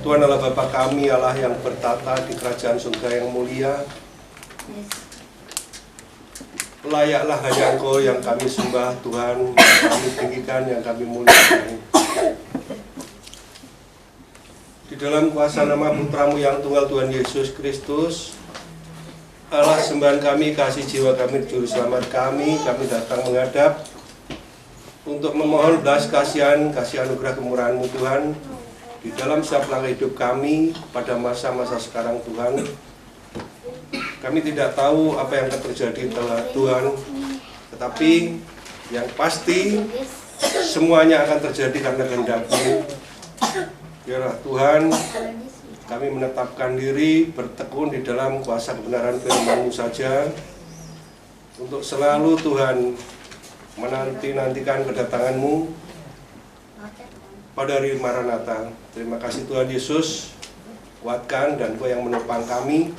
Tuhan Allah Bapa kami, Allah yang bertata di kerajaan surga yang mulia. Layaklah hanya Engkau yang kami sembah Tuhan, yang kami tinggikan, yang kami muliakan. Di dalam kuasa nama Putramu yang tunggal Tuhan Yesus Kristus, Allah sembahan kami, kasih jiwa kami, juru selamat kami datang menghadap untuk memohon belas kasihan, kasih anugerah kemurahan-Mu Tuhan di dalam setiap langkah hidup kami pada masa-masa sekarang Tuhan. Kami tidak tahu apa yang akan terjadi Tuhan, tetapi yang pasti semuanya akan terjadi karena kehendak-Mu. Biarlah Tuhan, kami menetapkan diri bertekun di dalam kuasa kebenaran firman-Mu saja, untuk selalu Tuhan menanti-nantikan kedatangan-Mu pada hari Maranatha. Terima kasih Tuhan Yesus, kuatkan dan Kau yang menopang kami.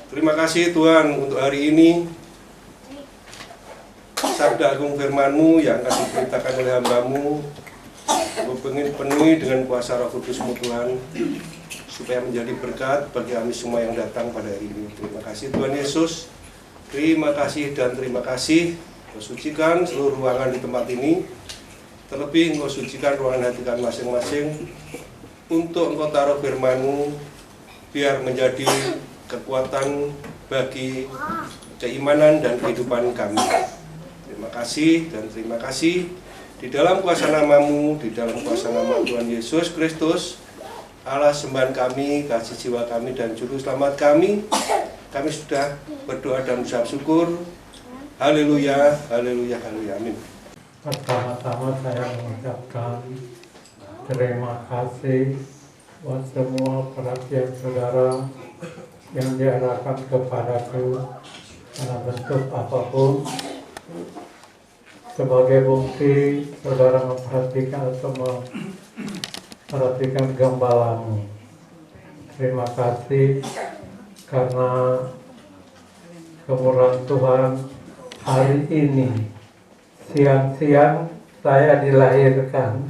Terima kasih Tuhan untuk hari ini, sabda agung firman-Mu yang akan diberitakan oleh hamba-Mu, Kau ingin penuhi dengan kuasa Roh Kudus-Mu Tuhan, supaya menjadi berkat bagi kami semua yang datang pada hari ini. Terima kasih Tuhan Yesus, terima kasih dan terima kasih. Kau sucikan seluruh ruangan di tempat ini, terlebih Engkau sucikan ruangan hati kami masing-masing, untuk Engkau taruh firman-Mu, biar menjadi kekuatan bagi keimanan dan kehidupan kami. Terima kasih dan terima kasih. Di dalam kuasa nama-Mu, di dalam kuasa nama Tuhan Yesus Kristus, Allah sembahan kami, kasih jiwa kami dan juru selamat kami sudah berdoa dan mengucap syukur. Haleluya, haleluya, haleluya, amin. Pertama-tama saya mengucapkan terima kasih buat semua perhatian saudara yang diarahkan kepadaku dalam bentuk apapun, sebagai bukti saudara memperhatikan atau memperhatikan gembalamu. Terima kasih karena kemurahan Tuhan. Hari ini siang-siang saya dilahirkan.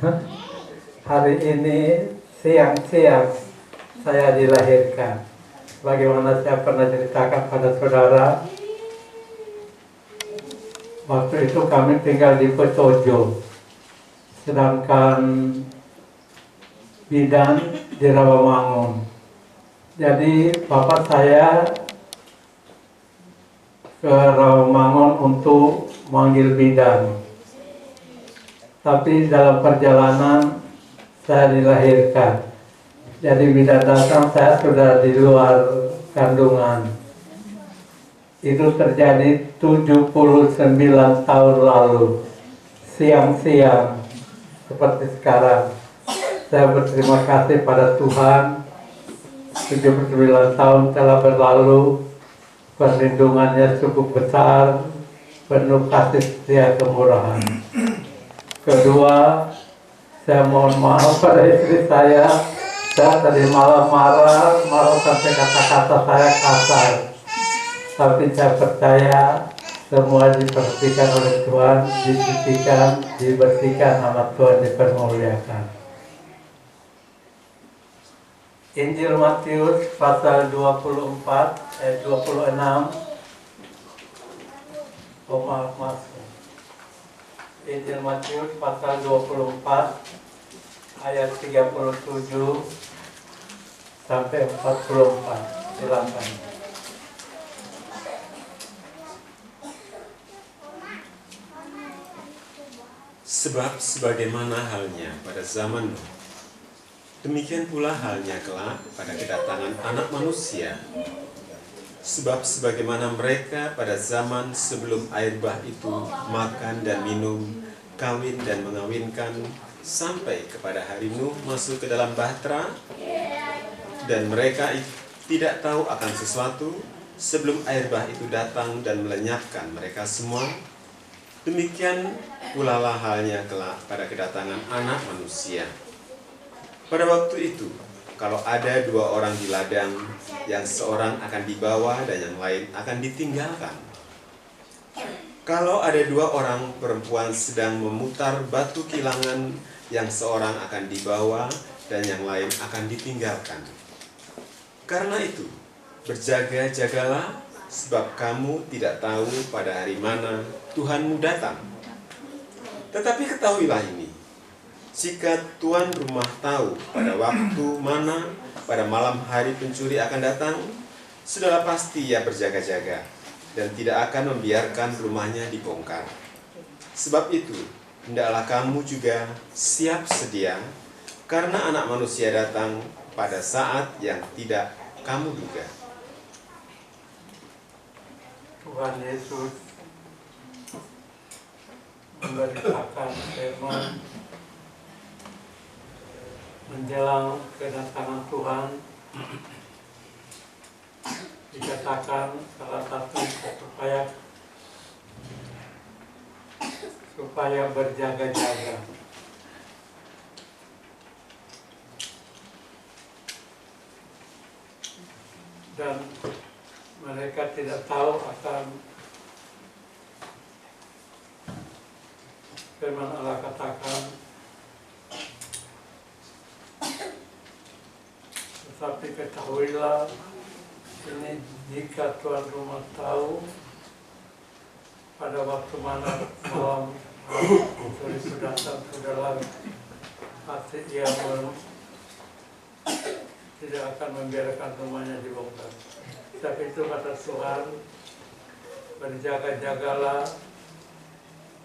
Hari ini siang-siang saya dilahirkan. Bagaimana saya pernah ceritakan pada saudara, waktu itu kami tinggal di Petojo, sedangkan bidan di Rawamangun. Jadi bapak saya ke Rawamangun untuk manggil bidan. Tapi dalam perjalanan saya dilahirkan. Jadi bidan datang, saya sudah di luar kandungan. Itu terjadi 79 tahun lalu, siang-siang seperti sekarang. Saya berterima kasih pada Tuhan, 79 tahun telah berlalu, perlindungannya cukup besar, penuh kasih setia kemurahan. Kedua, saya mohon maaf pada istri saya tadi malam marah sampai kata-kata saya kasar. Tapi saya percaya semua diperhatikan oleh Tuhan, disucikan, dibersihkan, nama Tuhan dipermuliakan. Injil Matius pasal 24 ayat 26. Oh maaf. Injil Matius pasal 24 ayat 37 sampai 44. Silakan. Sebab sebagaimana halnya pada zaman Nuh, demikian pula halnya kelak pada kedatangan Anak Manusia. Sebab sebagaimana mereka pada zaman sebelum air bah itu makan dan minum, kawin dan mengawinkan, sampai kepada hari Nuh masuk ke dalam bahtera, dan mereka tidak tahu akan sesuatu sebelum air bah itu datang dan melenyapkan mereka semua. Demikian pula lah halnya kelak pada kedatangan Anak Manusia. Pada waktu itu, kalau ada dua orang di ladang, yang seorang akan dibawa dan yang lain akan ditinggalkan. Kalau ada dua orang perempuan sedang memutar batu kilangan yang seorang akan dibawa dan yang lain akan ditinggalkan. Karena itu, berjaga-jagalah, sebab kamu tidak tahu pada hari mana Tuhanmu datang. Tetapi ketahuilah ini, jika tuan rumah tahu pada waktu mana pada malam hari pencuri akan datang, sudahlah pasti ia berjaga-jaga dan tidak akan membiarkan rumahnya dibongkar. Sebab itu, hendaklah kamu juga siap sedia, karena Anak Manusia datang pada saat yang tidak kamu duga. Tuhan Yesus memberitakan firman menjelang kedatangan Tuhan. Dikatakan salah satu supaya berjaga-jaga. Dan mereka tidak tahu akan firman Allah katakan, tetapi ketahuilah ini, jika tuan rumah tahu pada waktu mana malam pencuri itu datang, sudahlah pasti ia tidak akan membiarkan rumahnya dibongkar. Tapi itu kata Tuhan, berjaga-jagalah,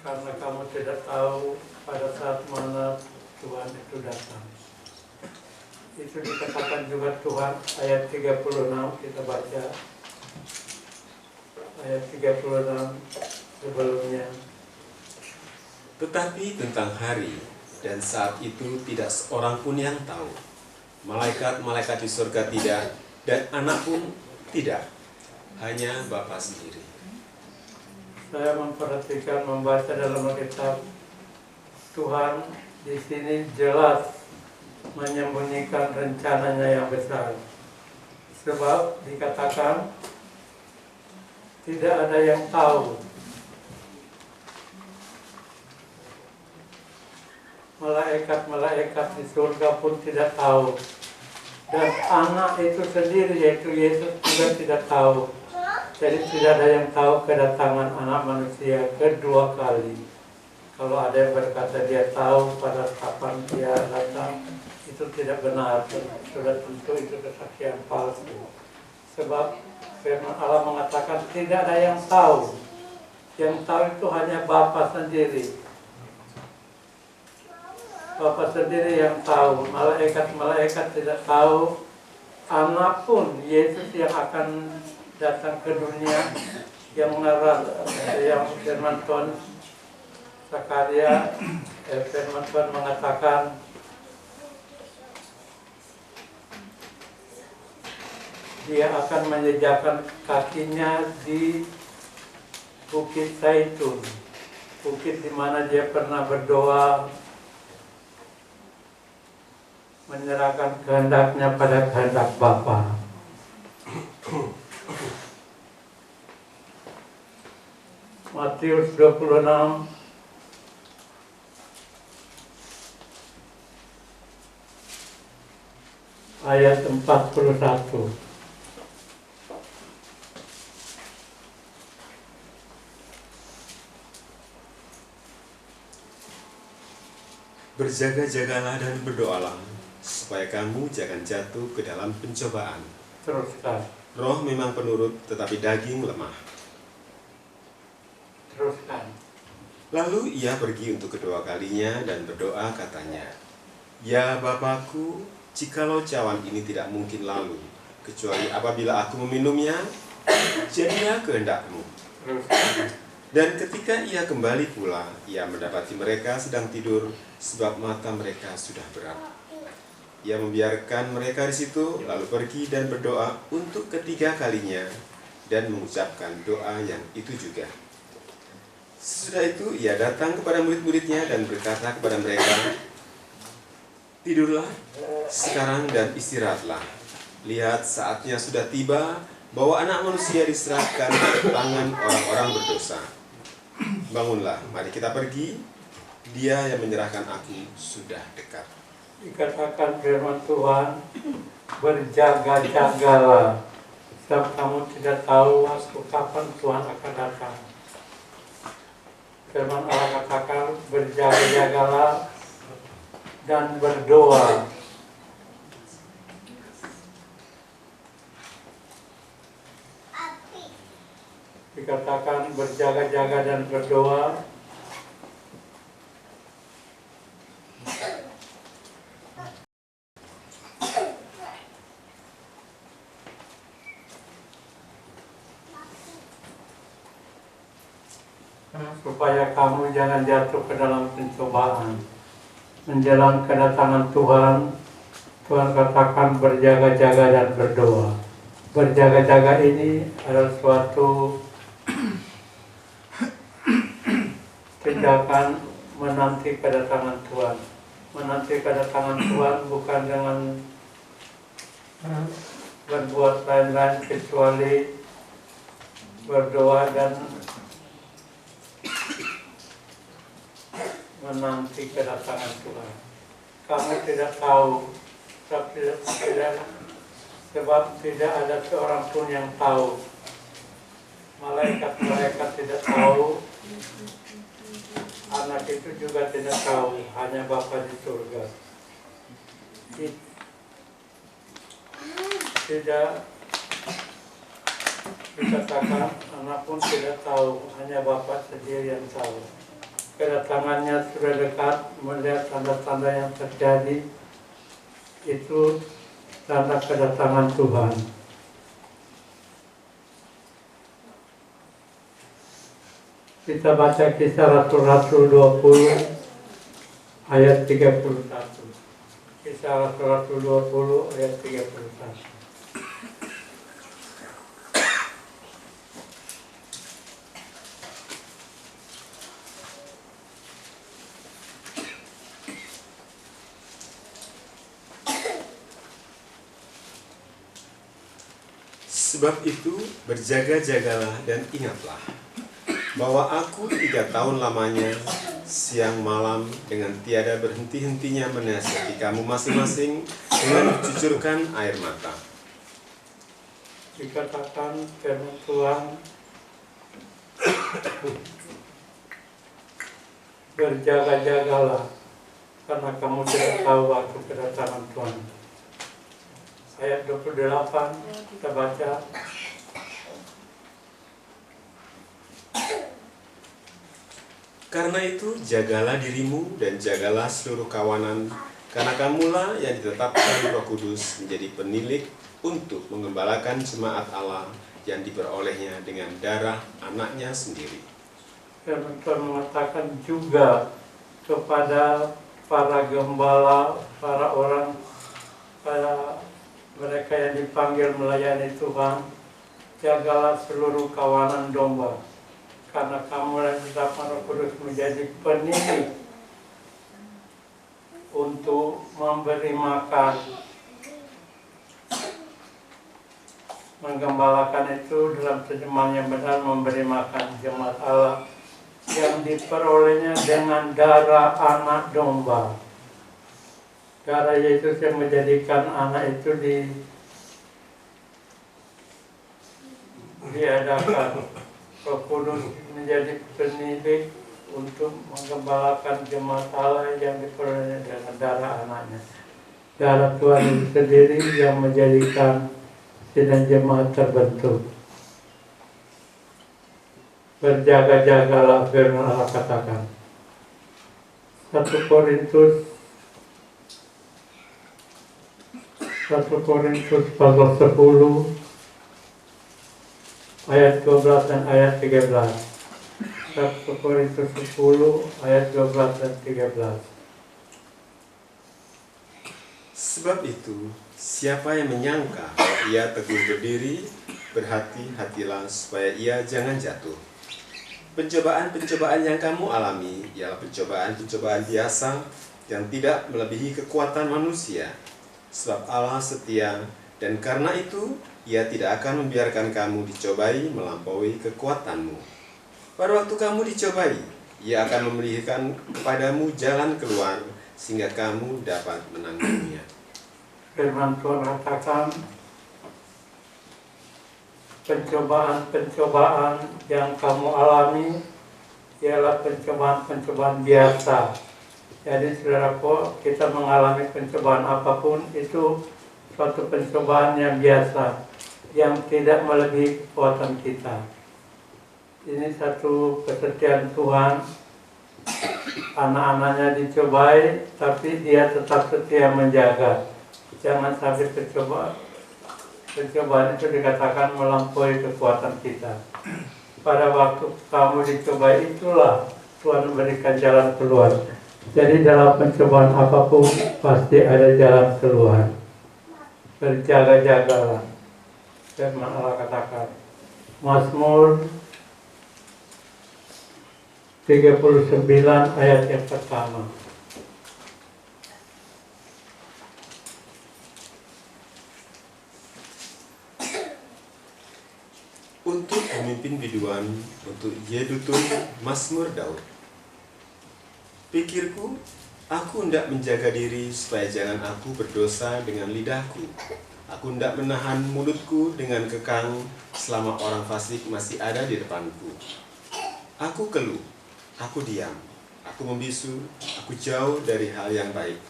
karena kamu tidak tahu pada saat mana Tuhan itu datang. Itu dikatakan juga Tuhan, ayat 36 kita baca. Ayat 36 sebelumnya. Tetapi tentang hari dan saat itu tidak seorang pun yang tahu. Malaikat-malaikat di surga tidak, dan anak pun tidak, hanya Bapa sendiri. Saya memperhatikan, membaca dalam Alkitab, Tuhan di sini jelas menyembunyikan rencananya yang besar. Sebab dikatakan tidak ada yang tahu. Malaikat-malaikat di surga pun tidak tahu. Dan anak itu sendiri, yaitu Yesus, juga tidak tahu. Jadi tidak ada yang tahu kedatangan Anak Manusia kedua kali. Kalau ada yang berkata dia tahu pada kapan dia datang, itu tidak benar. Sudah tentu itu kesaksian palsu. Sebab firman Allah mengatakan tidak ada yang tahu. Yang tahu itu hanya Bapa sendiri. Bapa sendiri yang tahu. Malaikat-malaikat tidak tahu. Anak pun, Yesus yang akan datang ke dunia, yang firman Tuhan Zakaria, firman Tuhan mengatakan dia akan menjejakkan kakinya di Bukit Zaitun, bukit di mana dia pernah berdoa menyerahkan kehendaknya pada kehendak Bapa. Matius 26 ayat 41. Berjaga-jagalah dan berdoalah, supaya kamu jangan jatuh ke dalam pencobaan. Teruskan. Roh memang penurut, tetapi daging lemah. Teruskan. Lalu ia pergi untuk kedua kalinya dan berdoa katanya, Ya Bapakku, jikalau cawan ini tidak mungkin lalu, kecuali apabila aku meminumnya, jadilah kehendakmu. Dan ketika ia kembali pula, ia mendapati mereka sedang tidur, sebab mata mereka sudah berat. Ia membiarkan mereka di situ, lalu pergi dan berdoa untuk ketiga kalinya, dan mengucapkan doa yang itu juga. Sesudah itu ia datang kepada murid-muridnya dan berkata kepada mereka, Tidurlah sekarang dan istirahatlah. Lihat, saatnya sudah tiba bahwa Anak Manusia diserahkan ke tangan orang-orang berdosa. Bangunlah, mari kita pergi. Dia yang menyerahkan aku sudah dekat. Dikatakan firman Tuhan, berjaga-jagalah, sebab kamu tidak tahu waktu kapan Tuhan akan datang. Firman Allah katakan, berjaga-jagalah dan berdoa. Dikatakan berjaga-jaga dan berdoa. Supaya kamu jangan jatuh ke dalam pencobaan. Menjelang kedatangan Tuhan, Tuhan katakan berjaga-jaga dan berdoa. Berjaga-jaga ini adalah suatu tindakan menanti kedatangan Tuhan. Menanti kedatangan Tuhan bukan dengan berbuat lain-lain kecuali berdoa dan menanti kedatangan Tuhan. Kamu tidak tahu, sebab tidak ada seorang pun yang tahu. Malaikat tidak tahu, anak itu juga tidak tahu, hanya Bapa di surga. Tidak dikatakan anak pun tidak tahu, hanya Bapa sendiri yang tahu. Kedatangannya sudah dekat, melihat tanda-tanda yang terjadi, itu tanda kedatangan Tuhan. Kita baca Kisah Rasul-Rasul 20 ayat 31. Kisah Rasul-Rasul 20 ayat 31. Sebab itu berjaga-jagalah dan ingatlah bahwa aku 3 tahun lamanya siang malam dengan tiada berhenti-hentinya menasihati kamu masing-masing dengan mencucurkan air mata. Dikatakan firman Tuhan, berjaga-jagalah karena kamu tidak tahu waktu kedatangan Tuhan. Ayat 28 kita baca. Karena itu jagalah dirimu dan jagalah seluruh kawanan, karena kamulah yang ditetapkan Roh Kudus menjadi penilik untuk mengembalakan jemaat Allah yang diperolehnya dengan darah anaknya sendiri. Firman Tuhan mengatakan juga kepada para gembala, para mereka yang dipanggil melayani Tuhan, jagalah seluruh kawanan domba, karena kamu yang ditetapkan Roh Kudus menjadi penilik untuk memberi makan. Menggembalakan itu dalam terjemahan yang benar, memberi makan jemaat Allah yang diperolehnya dengan darah anak domba. Darah Yesus yang menjadikan anak itu diadakan. Roh Kudus menjadi penilik untuk menggembalakan jemaat Allah yang diperolehnya dengan darah anaknya. Darah Tuhan itu sendiri yang menjadikan sidang jemaat terbentuk. Berjaga-jagalah, firman Allah katakan. 1 Korintus pasal 10 ayat 12 dan ayat 13. 1 Korintus 10 ayat 12 dan 13. Sebab itu, siapa yang menyangka bahwa ia teguh berdiri, berhati-hatilah supaya ia jangan jatuh. Pencobaan-pencobaan yang kamu alami ialah pencobaan-pencobaan biasa yang tidak melebihi kekuatan manusia. Sebab Allah setia, dan karena itu Ia tidak akan membiarkan kamu dicobai melampaui kekuatanmu. Pada waktu kamu dicobai, Ia akan memberikan kepadamu jalan keluar sehingga kamu dapat menanggungnya. Firman Tuhan katakan, pencobaan-pencobaan yang kamu alami ialah pencobaan-pencobaan biasa. Jadi saudaraku, kita mengalami pencobaan apapun itu suatu pencobaan yang biasa, yang tidak melebihi kekuatan kita. Ini satu kesetiaan Tuhan. Anak-anaknya dicobai, tapi dia tetap setia menjaga. Jangan sampai pencobaan itu dikatakan melampaui kekuatan kita. Pada waktu kamu dicobai, itulah Tuhan memberikan jalan keluar. Jadi dalam pencobaan apapun pasti ada jalan keluar. Berjaga-jagalah. Firman Allah katakan. Mazmur 39 ayat yang pertama. Untuk pemimpin biduan, untuk Yedutun, Mazmur Daud. Pikirku, aku hendak menjaga diri supaya jangan aku berdosa dengan lidahku. Aku hendak menahan mulutku dengan kekang selama orang fasik masih ada di depanku. Aku keluh, aku diam, aku membisu, aku jauh dari hal yang baik.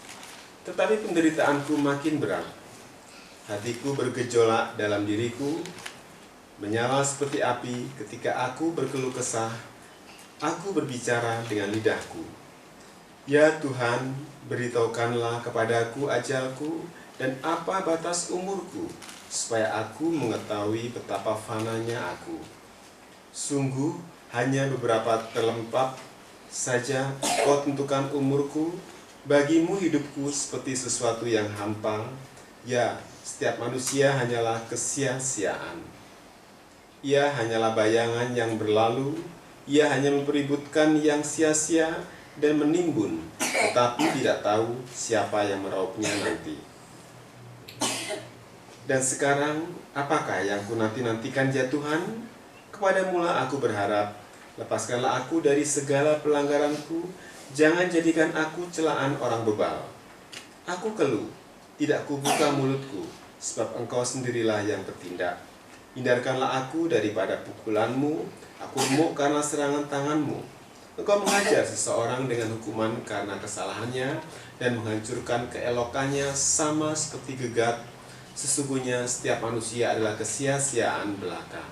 Tetapi penderitaanku makin berat. Hatiku bergejolak dalam diriku, menyala seperti api ketika aku berkeluh kesah. Aku berbicara dengan lidahku. Ya Tuhan, beritahukanlah kepadaku ajalku dan apa batas umurku, supaya aku mengetahui betapa fananya aku. Sungguh, hanya beberapa terlempap saja kau tentukan umurku. Bagimu hidupku seperti sesuatu yang hampa. Ya, setiap manusia hanyalah kesia-siaan. Ia hanyalah bayangan yang berlalu. Ia hanya mempeributkan yang sia-sia dan menimbun, tetapi tidak tahu siapa yang meraupnya nanti. Dan sekarang, apakah yang ku nanti-nantikan ya Tuhan? Kepadamu-lah aku berharap. Lepaskanlah aku dari segala pelanggaranku. Jangan jadikan aku celaan orang bebal. Aku keluh, tidak kubuka mulutku, sebab Engkau sendirilah yang bertindak. Hindarkanlah aku daripada pukulanmu. Aku remuk karena serangan tanganmu. Engkau mengajar seseorang dengan hukuman karena kesalahannya dan menghancurkan keelokannya sama seperti gegat. Sesungguhnya setiap manusia adalah kesia-siaan belaka.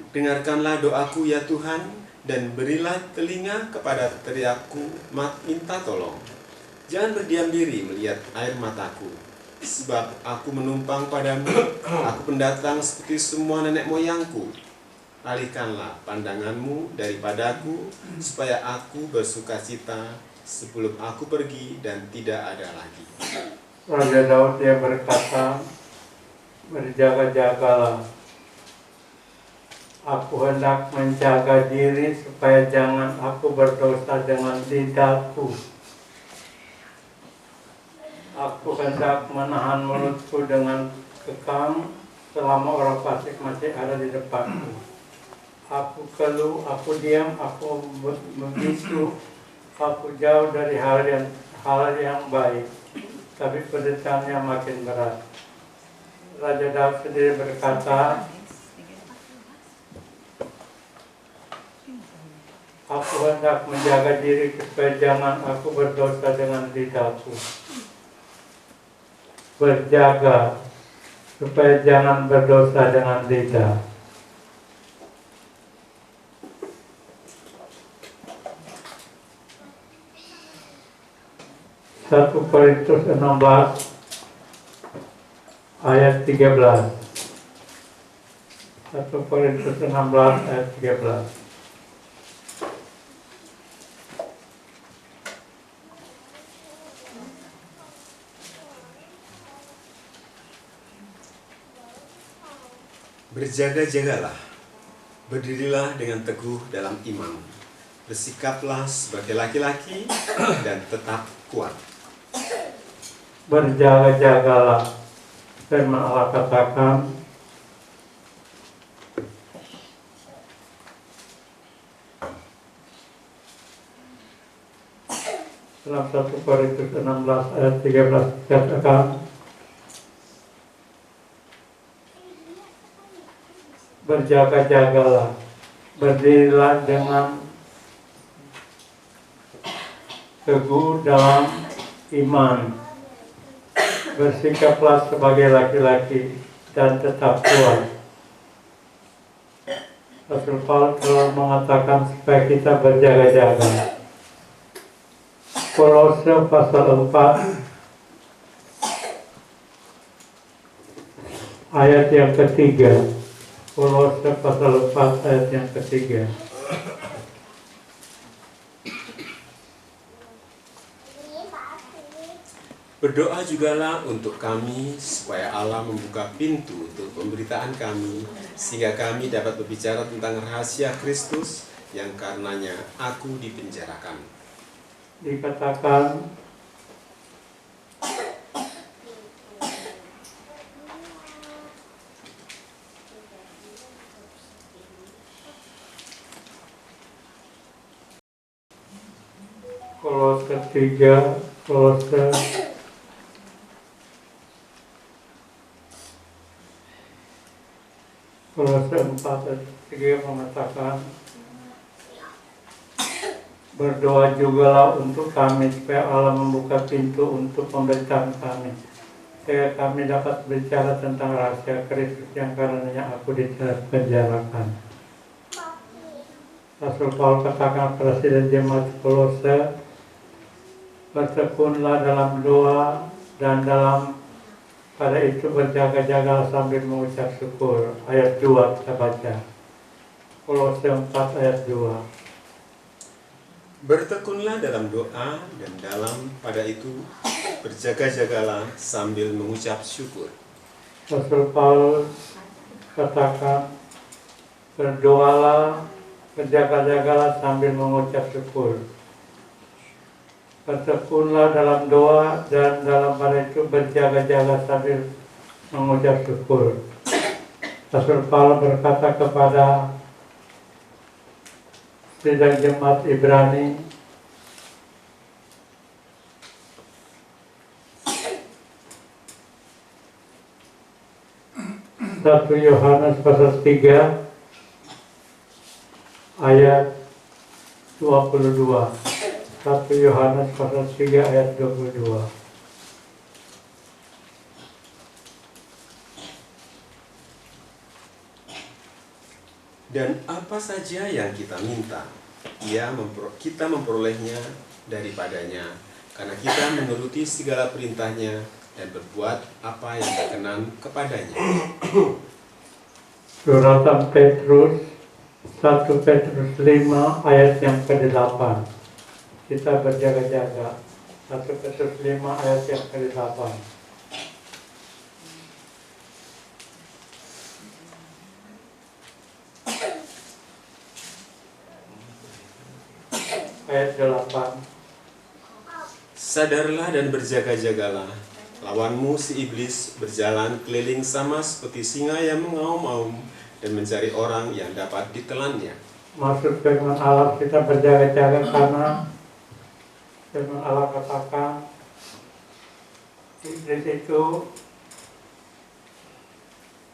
Dengarkanlah doaku ya Tuhan, dan berilah telinga kepada teriakku, minta tolong. Jangan berdiam diri melihat air mataku, sebab aku menumpang padamu, aku pendatang seperti semua nenek moyangku. Alihkanlah pandanganmu daripadaku, supaya aku bersukacita sebelum aku pergi dan tidak ada lagi. Raja Daud dia berkata, berjaga-jagalah. Aku hendak menjaga diri supaya jangan aku berdosa dengan lidahku. Aku hendak menahan mulutku dengan kekang selama orang fasik masih ada di depanku. Aku keluh, aku diam, aku membisu, aku jauh dari hal yang baik, tapi penderitaannya makin berat. Raja Daud sendiri berkata, aku hendak menjaga diri supaya jangan aku berdosa dengan lidahku. Berjaga supaya jangan berdosa dengan lidah. 1 Korintus 16 ayat 13. 1 Korintus 16 ayat 13. Berjaga-jagalah, berdirilah dengan teguh dalam iman, bersikaplah sebagai laki-laki dan tetap kuat. Berjaga-jagalah, firman Allah katakan, Dalam 1 Korintus 16 ayat 13 dikatakan, berjaga-jagalah, berdirilah dengan teguh dalam iman, bersikaplah sebagai laki-laki dan tetap kuat. Rasul Paulus telah mengatakan supaya kita berjaga-jaga. Kolose pasal 4 ayat yang ketiga. Kolose pasal 4 ayat yang ketiga. Berdoa jugalah untuk kami supaya Allah membuka pintu untuk pemberitaan kami, sehingga kami dapat berbicara tentang rahasia Kristus yang karenanya aku dipenjarakan. Dikatakan Kolose 3, Kolose Kolose 4 ayat 3 mengatakan, berdoa jugalah untuk kami supaya Allah membuka pintu untuk pemberitaan kami, supaya kami dapat bicara tentang rahasia Kristus yang karenanya aku dipenjarakan. Rasul Paulus katakan Presiden Jemaat Kolose, bertekunlah dalam doa dan dalam pada itu berjaga-jaga sambil mengucap syukur. Ayat 2 kita baca. Kolose 4 ayat 2. Bertekunlah dalam doa dan dalam pada itu berjaga-jagalah sambil mengucap syukur. Rasul Paulus katakan, berdoalah, berjaga-jagalah sambil mengucap syukur. Bertekunlah dalam doa dan dalam pada itu berjaga-jaga sambil mengucap syukur. Rasul Paulus berkata kepada sidang jemaat Ibrani, Satu Yohanes pasal 3 ayat 22. 1 Yohanes pasal 3 ayat 22. Dan apa saja yang kita minta, kita memperolehnya daripadanya, karena kita menuruti segala perintahnya dan berbuat apa yang berkenan kepadanya. Suratan Petrus 1 Petrus 5 ayat yang ke-8. Kita berjaga-jaga. 1 Petrus 5 ayat yang ke-8. Ayat 8. Sadarlah dan berjaga-jagalah. Lawanmu si iblis berjalan keliling sama seperti singa yang mengaum-aum dan mencari orang yang dapat ditelannya. Maksud firman Allah kita berjaga-jaga karena firman Allah katakan iblis itu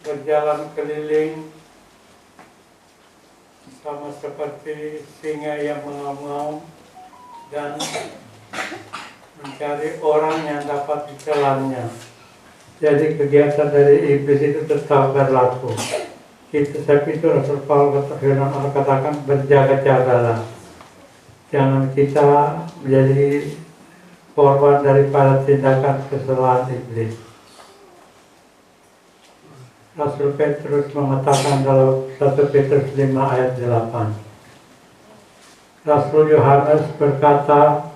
berjalan keliling sama seperti singa yang mengaum-aum dan mencari orang yang dapat ditelannya. Jadi kegiatan dari iblis itu tetap berlaku. Tapi itu Rasul Paulus katakan berjaga-jagalah. Jangan kita menjadi korban daripada tindakan kesalahan iblis. Rasul Petrus mengatakan dalam 1 Petrus 5 ayat 8. Rasul Yohanes berkata,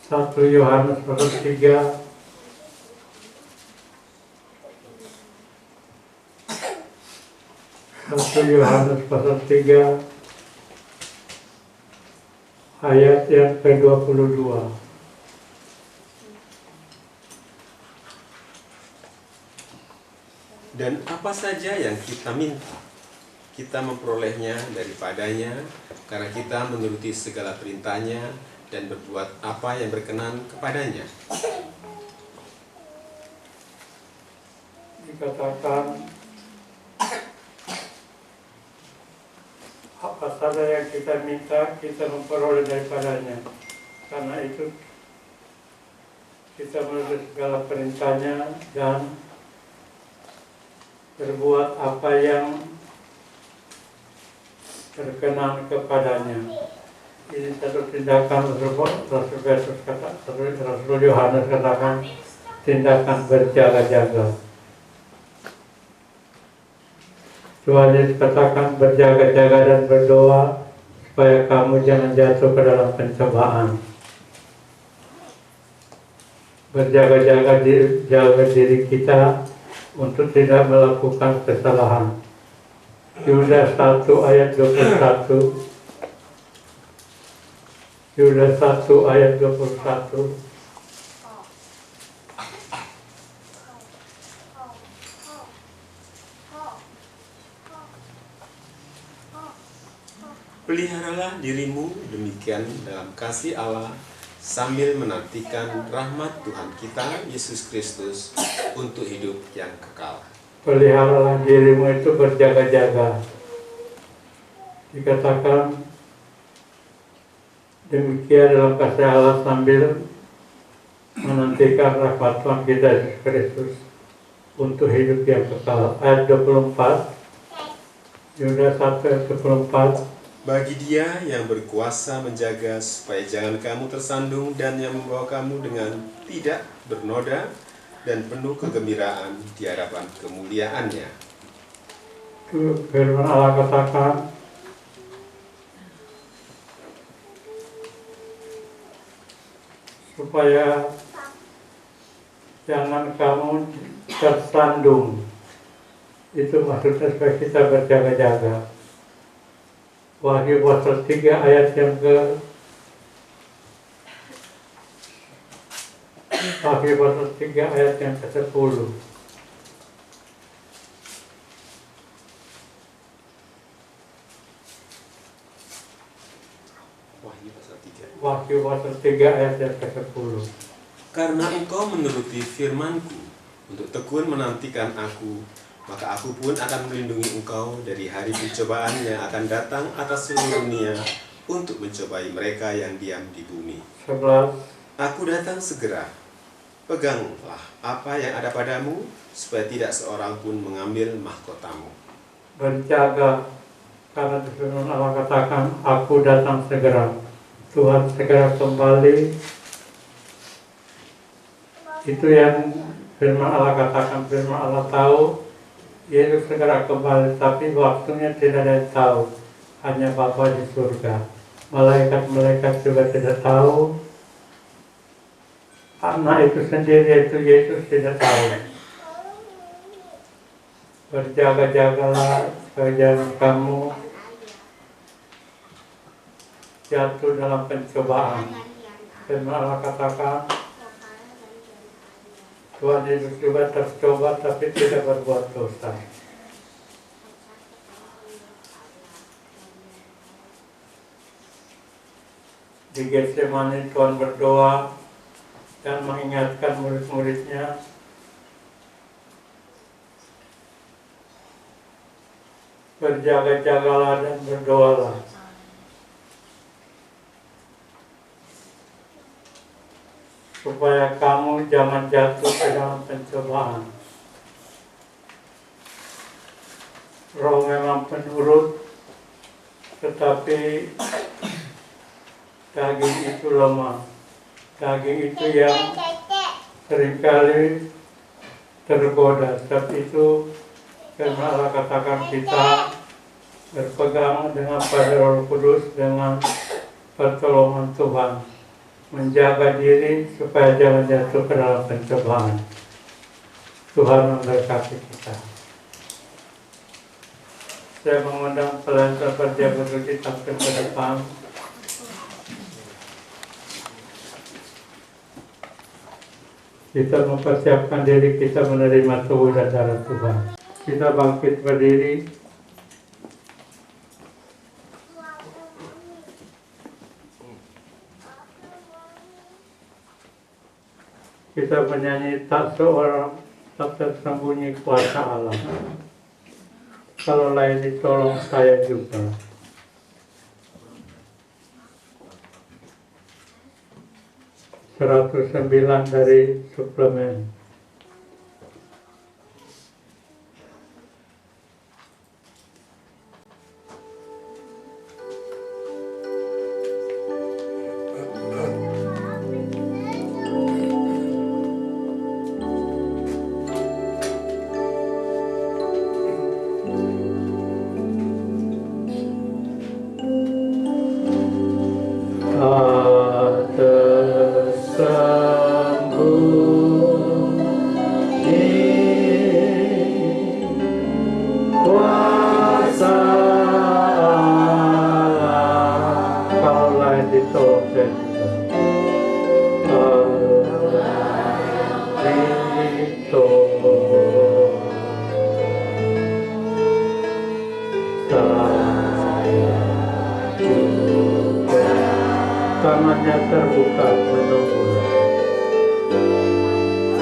1 Yohanes pasal 3 1 Yohanes pasal 3 ayat yang ke-22. Dan apa saja yang kita minta, kita memperolehnya daripadanya, karena kita menuruti segala perintahnya dan berbuat apa yang berkenan kepadanya. Dikatakan apa saja yang kita minta, kita memperoleh daripadanya. Karena itu kita menuruti segala perintahnya dan berbuat apa yang berkenan kepadanya. Ini satu tindakan Rasul Yohanes katakan tindakan berjaga-jaga. Tuhan Yesus katakan berjaga-jaga dan berdoa supaya kamu jangan jatuh ke dalam pencobaan. Berjaga-jaga jaga diri kita untuk tidak melakukan kesalahan. Yudas 1 ayat 21. Yudas 1 ayat 21. Peliharalah dirimu demikian dalam kasih Allah, sambil menantikan rahmat Tuhan kita Yesus Kristus untuk hidup yang kekal. Peliharalah dirimu itu berjaga-jaga. Dikatakan demikian dalam kasih Allah sambil menantikan rahmat Tuhan kita Yesus Kristus untuk hidup yang kekal. Ayat 24, Yudas 1 ayat 24. Bagi Dia yang berkuasa menjaga supaya jangan kamu tersandung, dan yang membawa kamu dengan tidak bernoda dan penuh kegembiraan di hadapan kemuliaan-Nya. Itu firman Allah katakan supaya jangan kamu tersandung. Itu maksudnya supaya kita berjaga-jaga. Wahyu pasal 3 ayat yang ke Wahyu pasal 3 ayat yang ke-10. Wahyu pasal 3 ayat yang ke-10. Karena engkau menuruti firman-Ku untuk tekun menantikan Aku, maka Aku pun akan melindungi engkau dari hari pencobaan yang akan datang atas seluruh dunia untuk mencobai mereka yang diam di bumi. 11. Aku datang segera. Peganglah apa yang ada padamu, supaya tidak seorang pun mengambil mahkotamu. Berjaga, karena di firman Allah katakan, aku datang segera. Tuhan segera kembali. Itu yang firman Allah katakan. Firman Allah tahu Yesus segera kembali, tapi waktunya tidak ada yang tahu, hanya Bapa di surga. Malaikat-malaikat juga tidak tahu, Anak itu sendiri, yaitu Yesus, tidak tahu. Berjaga-jagalah supaya jangan kamu jatuh dalam pencobaan. Firman Allah katakan, Tuhan Yesus juga tercoba tapi tidak berbuat dosa. Di Getsemani Tuhan berdoa dan mengingatkan murid-muridnya berjaga-jagalah dan berdoalah. Supaya kamu jangan jatuh ke dalam pencobaan. Roh memang penurut, tetapi daging itu lemah. Daging itu yang seringkali tergoda. Sebab itu firman Allah katakan kita berpegang dengan pada Roh Kudus dengan pertolongan Tuhan, menjaga diri supaya jangan jatuh ke dalam pencobaan. Tuhan memberkati kita. Saya mengundang pelayan pekerja berdiri tampil ke depan. Kita mempersiapkan diri kita menerima tubuh dan darah Tuhan. Kita bangkit berdiri. kita menyanyi tak seorang tak tersembunyi kuasa Allah. Kalau lain ditolong saya juga. 109 dari suplemen. Tangannya terbuka menunggu.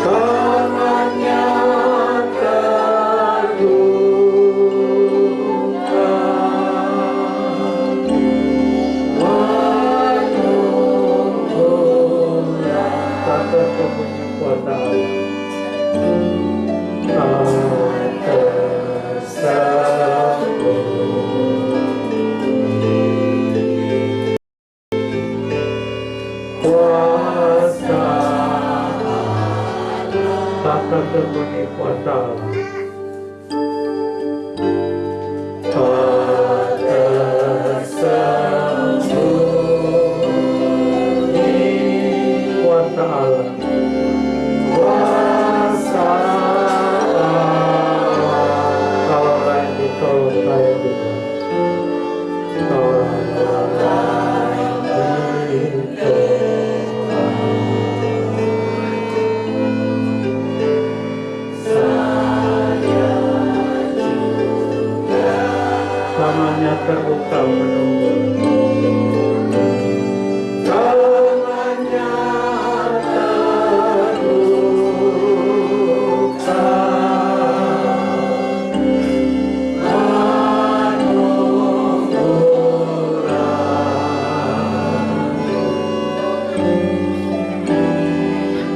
Tangannya terbuka menunggu. Tak tersembunyi kuasa Allah. Tersembunyi kuasa Allah. Tersembunyi kuasa Allah. Kuasa Allah. Kalau lain ditolong saya juga. Kalau lain ditolong. Tangannya terbuka menunggu. Tangannya terbuka menunggu.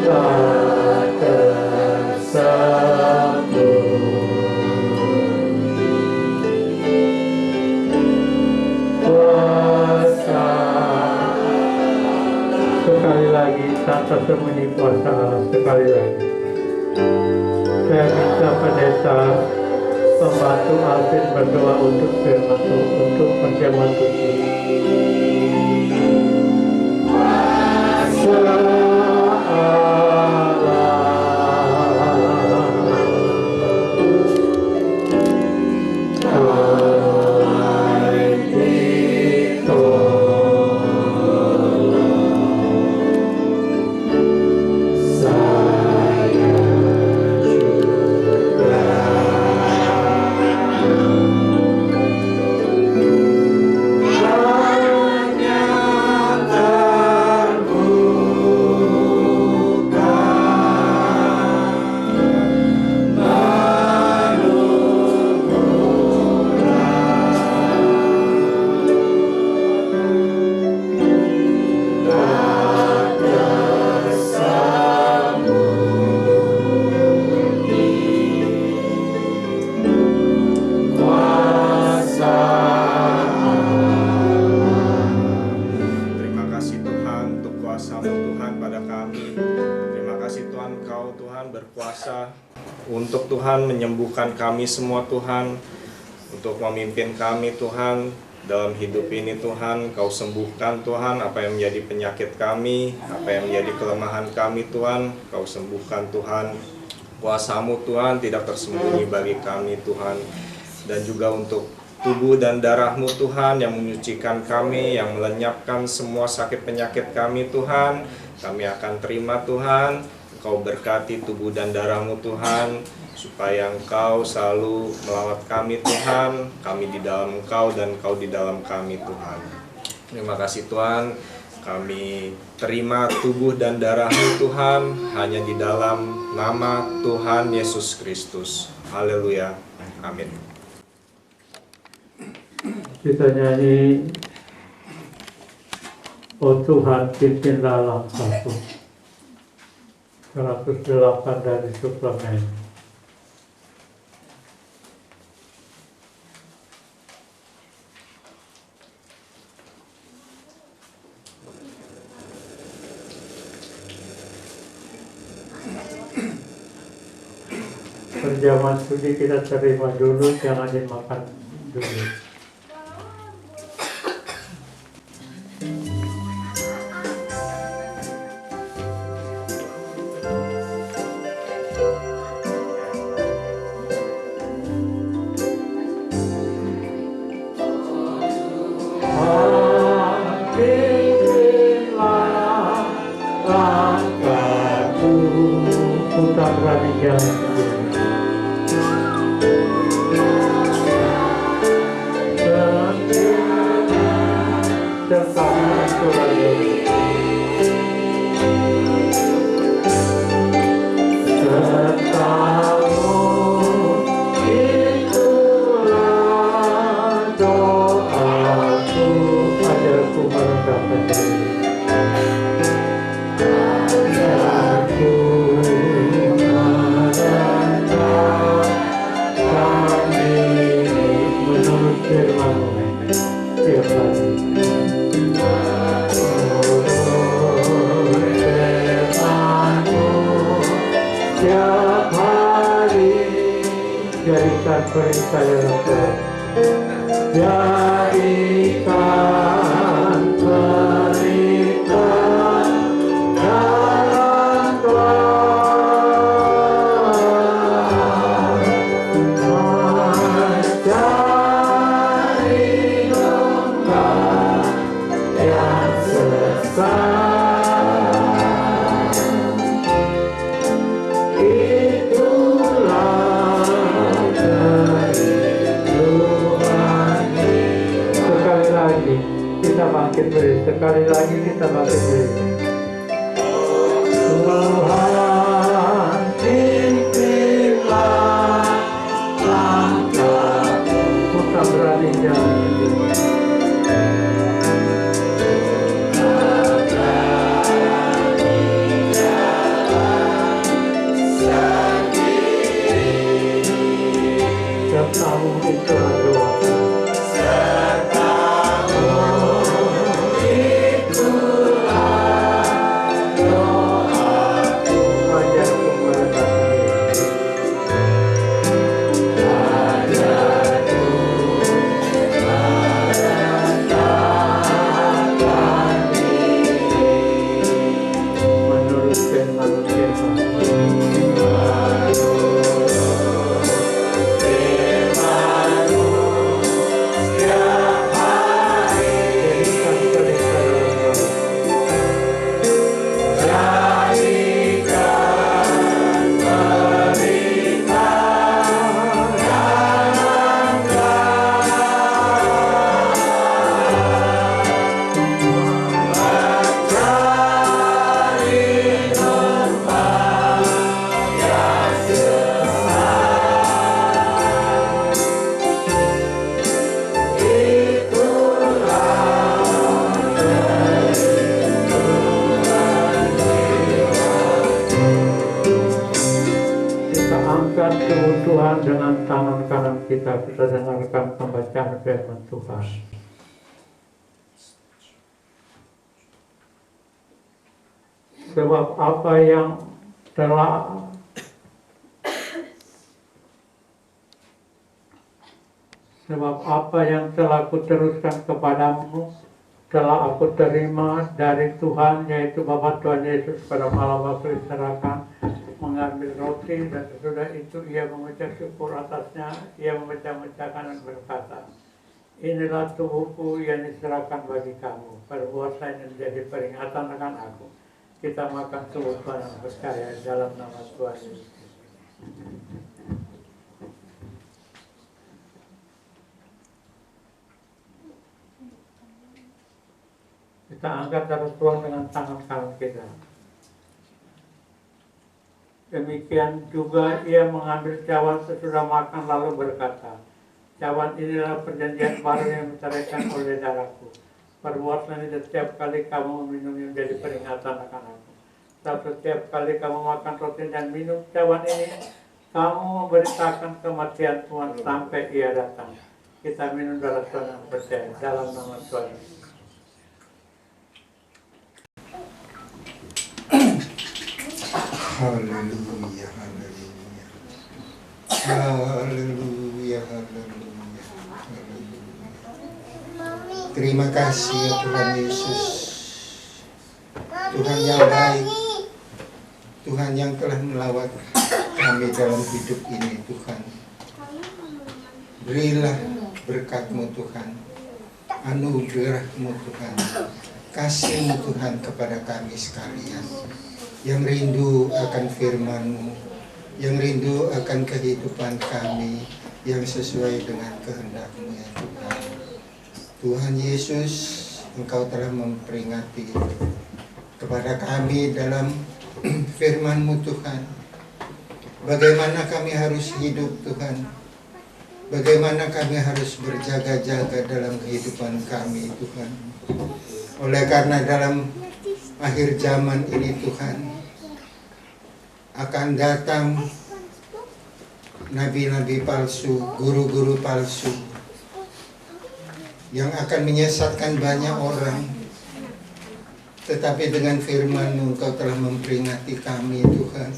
Tak tersembunyi. Sekali lagi, tak tersembunyi kuasa Allah. Sekali lagi, saya minta pendeta membantu Alvin berdoa untuk firman Tuhan, untuk perjamuan Tuhan. Kuasa untuk Tuhan menyembuhkan kami semua Tuhan, untuk memimpin kami Tuhan dalam hidup ini Tuhan. Kau sembuhkan Tuhan apa yang menjadi penyakit kami, apa yang menjadi kelemahan kami Tuhan, Kau sembuhkan Tuhan. Kuasa-Mu Tuhan tidak tersembunyi bagi kami Tuhan. Dan juga untuk tubuh dan darah-Mu Tuhan yang menyucikan kami, yang melenyapkan semua sakit penyakit kami Tuhan. Kami akan terima Tuhan. Engkau berkati tubuh dan darah-Mu Tuhan, supaya Engkau selalu melawat kami Tuhan, kami di dalam Engkau dan Engkau di dalam kami Tuhan. Terima kasih Tuhan, Kami terima tubuh dan darah-Mu Tuhan hanya di dalam nama Tuhan Yesus Kristus. Haleluya. Amin. Kita nyanyi Oh Tuhan pimpinlah langkahku, 108 dari suplemen. Perjamuan suci kita terima dulu, jangan dimakan dulu. Tak berani jalan sendiri. Jadikan perintah yang Tuhan, jadikan perintah dalam Tuhan, mencari domba yang sesat. Sekali lagi kita bangkit berdiri. Tuhan pimpinlah langkahku, bukan berani jalan sendiri. Sertamu itu doa. Tuhan dengan tangan kanan kita dengarkan pembacaan firman Tuhan. Sebab apa yang telah kuteruskan kepadamu telah aku terima dari Tuhan, yaitu Bapa Tuhan Yesus pada malam waktu diserahkan mengambil roti, dan sesudah itu ia mengucap syukur atasnya, ia memecah-mecahkan dan berkata, inilah tubuhku yang diserahkan bagi kamu, perbuatlah ini menjadi peringatan akan aku. Kita makan tubuh Tuhan yang percaya dalam nama Tuhan Yesus. kita angkat darah Tuhan dengan tangan kanan kita. Demikian juga ia mengambil cawan sesudah makan lalu berkata, cawan inilah perjanjian baru yang diceraikan oleh darahku. Perbuatlah ini setiap kali kamu meminumnya menjadi peringatan akan aku. Sebab setiap kali kamu makan roti dan minum cawan ini, kamu memberitakan kematian Tuhan sampai ia datang. Kita minum darah Tuhan yang percaya dalam nama Tuhan. Haleluya, haleluya. Haleluya, haleluya. Terima kasih ya Tuhan Yesus. Tuhan yang baik. Tuhan yang telah melawat kami dalam hidup ini Tuhan. Berilah berkat-Mu Tuhan. Anugerah-Mu Tuhan. Kasih-Mu Tuhan kepada kami sekalian. Yang rindu akan firman-Mu, yang rindu akan kehidupan kami, yang sesuai dengan kehendak-Mu ya Tuhan. Tuhan Yesus, Engkau telah memperingati kepada kami dalam firman-Mu Tuhan, bagaimana kami harus hidup Tuhan, bagaimana kami harus berjaga-jaga dalam kehidupan kami Tuhan. Oleh karena dalam akhir zaman ini Tuhan akan datang nabi-nabi palsu, guru-guru palsu yang akan menyesatkan banyak orang. Tetapi dengan firman-Mu Engkau telah memperingati kami Tuhan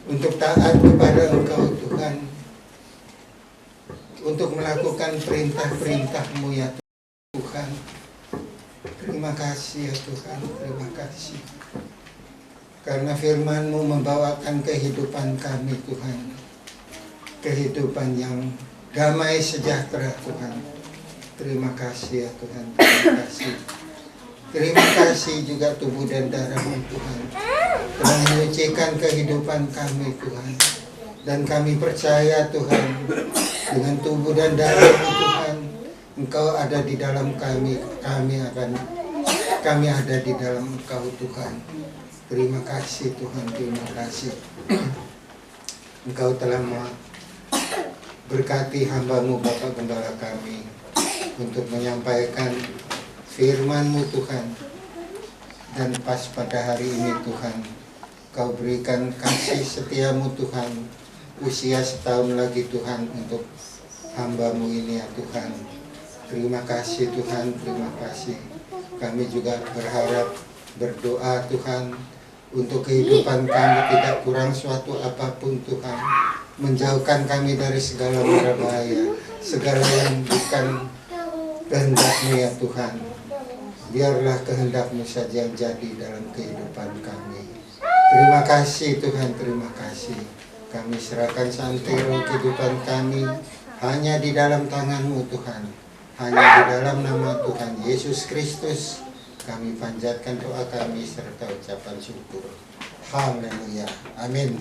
untuk taat kepada Engkau Tuhan, untuk melakukan perintah-perintah-Mu ya Tuhan. Terima kasih ya Tuhan, terima kasih. Karena firman-Mu membawakan kehidupan kami Tuhan. Kehidupan yang damai sejahtera Tuhan. Terima kasih ya Tuhan, terima kasih. Terima kasih juga tubuh dan darah-Mu Tuhan. Telah menyucikan kehidupan kami Tuhan. Dan kami percaya Tuhan, dengan tubuh dan darah-Mu Tuhan, Engkau ada di dalam kami ada di dalam Engkau Tuhan. Terima kasih Tuhan, terima kasih. Engkau telah berkati hamba-Mu Bapak Gembala kami untuk menyampaikan firman-Mu Tuhan. Dan pas pada hari ini Tuhan, Kau berikan kasih setia-Mu Tuhan, usia setahun lagi Tuhan untuk hamba-Mu ini ya Tuhan. Terima kasih Tuhan, terima kasih. Kami juga berharap, berdoa Tuhan, untuk kehidupan kami tidak kurang suatu apapun Tuhan. Menjauhkan kami dari segala mara bahaya, segala yang bukan kehendak-Mu ya Tuhan. Biarlah kehendak-Mu saja yang jadi dalam kehidupan kami. Terima kasih Tuhan, terima kasih. Kami serahkan santero kehidupan kami hanya di dalam tangan-Mu Tuhan. Hanya di dalam nama Tuhan Yesus Kristus kami panjatkan doa kami serta ucapan syukur. Haleluya. Amin.